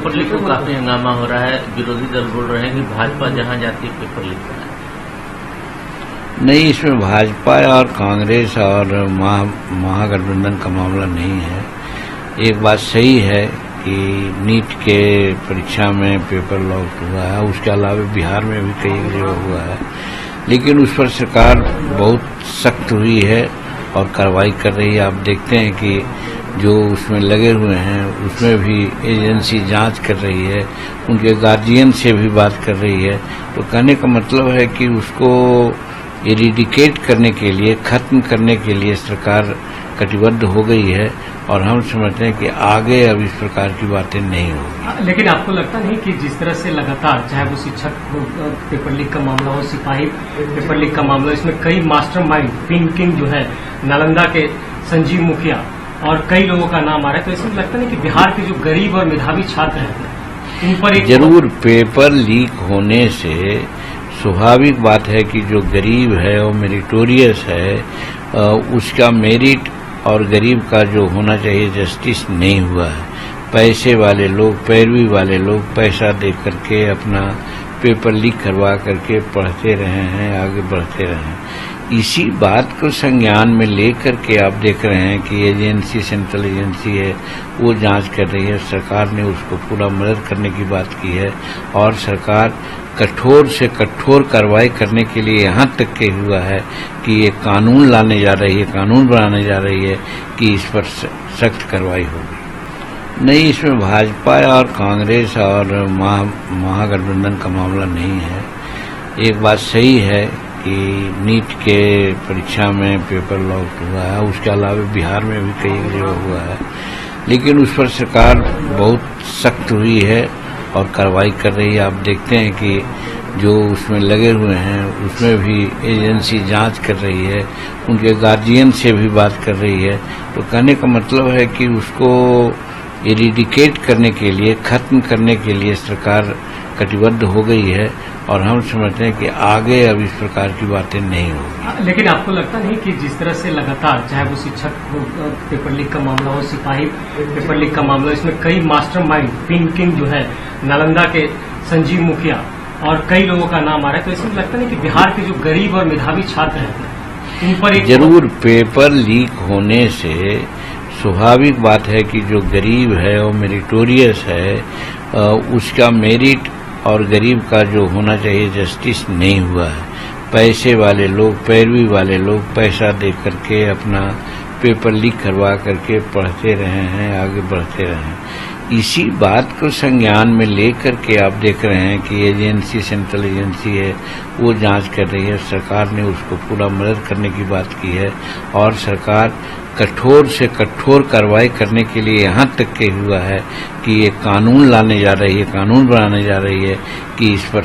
Paper leak को काफी हंगामा हो रहा है। विरोधी दल बोल रहे हैं कि भाजपा जहां जाती है पेपर लीक कराए। नहीं, इसमें भाजपा और कांग्रेस और महागठबंधन का मामला नहीं है। एक बात सही है कि नीट के परीक्षा में पेपर लीक हुआ है, उसके अलावा बिहार में भी कई जगह हुआ है, लेकिन उस पर सरकार बहुत सख्त हुई है और कार्रवाई कर रही है। आप देखते हैं कि जो उसमें लगे हुए हैं उसमें भी एजेंसी जांच कर रही है, उनके गार्जियन से भी बात कर रही है। तो कहने का मतलब है कि उसको इरेडिकेट करने के लिए, खत्म करने के लिए सरकार कटिबद्ध हो गई है और हम समझते हैं कि आगे अब इस प्रकार की बातें नहीं होगी। लेकिन आपको लगता नहीं कि जिस तरह से लगातार, चाहे वो शिक्षक पेपर लीक का मामला हो, सिपाही पेपर लीक का मामला, इसमें कई मास्टरमाइंड, पिन किंग जो है नालंदा के संजीव मुखिया और कई लोगों का नाम आ रहा है, तो इसमें लगता नहीं कि बिहार के जो गरीब और मेधावी छात्र हैं इन पर जरूर पेपर लीक होने से स्वाभाविक बात है कि जो गरीब है वो मेरिटोरियस है, उसका मेरिट और गरीब का जो होना चाहिए जस्टिस नहीं हुआ है। पैसे वाले लोग, पैरवी वाले लोग पैसा दे करके अपना पेपर लीक करवा करके पढ़ते रहे हैं, आगे बढ़ते रहे हैं। इसी बात को संज्ञान में लेकर के आप देख रहे हैं कि एजेंसी, सेंट्रल एजेंसी है, वो जांच कर रही है। सरकार ने उसको पूरा मदद करने की बात की है और सरकार कठोर से कठोर कार्रवाई करने के लिए यहाँ तक के हुआ है कि ये कानून लाने जा रही है, कानून बनाने जा रही है कि इस पर सख्त कार्रवाई होगी। नहीं, इसमें भाजपा और कांग्रेस और महागठबंधन का मामला नहीं है। एक बात सही है कि नीट के परीक्षा में पेपर लीक हुआ है, उसके अलावा बिहार में भी कई जगह हुआ है, लेकिन उस पर सरकार बहुत सख्त हुई है और कार्रवाई कर रही है। आप देखते हैं कि जो उसमें लगे हुए हैं उसमें भी एजेंसी जांच कर रही है, उनके गार्जियन से भी बात कर रही है। तो कहने का मतलब है कि उसको इरेडिकेट करने के लिए, खत्म करने के लिए सरकार कटिबद्ध हो गई है और हम समझते हैं कि आगे अब इस प्रकार की बातें नहीं होगी। लेकिन आपको लगता नहीं कि जिस तरह से लगातार, चाहे वो शिक्षक पेपर लीक का मामला हो, सिपाही पेपर लीक का मामला, इसमें कई मास्टरमाइंड, पिन किंग जो है नालंदा के संजीव मुखिया और कई लोगों का नाम आ रहा है, तो इसमें लगता नहीं कि बिहार के जो गरीब और मेधावी छात्र हैं इन पर जरूर पेपर लीक होने से स्वाभाविक बात है कि जो गरीब है वो मेरिटोरियस है, उसका मेरिट और गरीब का जो होना चाहिए जस्टिस नहीं हुआ है। पैसे वाले लोग, पैरवी वाले लोग पैसा दे करके अपना पेपर लीक करवा करके पढ़ते रहे हैं, आगे बढ़ते रहे हैं। इसी बात को संज्ञान में लेकर के आप देख रहे हैं कि एजेंसी, सेंट्रल एजेंसी है, वो जांच कर रही है। सरकार ने उसको पूरा मदद करने की बात की है और सरकार कठोर से कठोर कार्रवाई करने के लिए यहाँ तक के हुआ है कि ये कानून लाने जा रही है, कानून बनाने जा रही है कि इस पर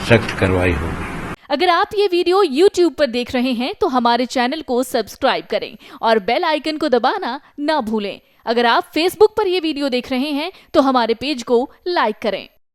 सख्त कार्रवाई होगी। अगर आप ये वीडियो YouTube पर देख रहे हैं तो हमारे चैनल को सब्सक्राइब करें और बेल आइकन को दबाना ना भूलें। अगर आप Facebook पर ये वीडियो देख रहे हैं तो हमारे पेज को लाइक करें।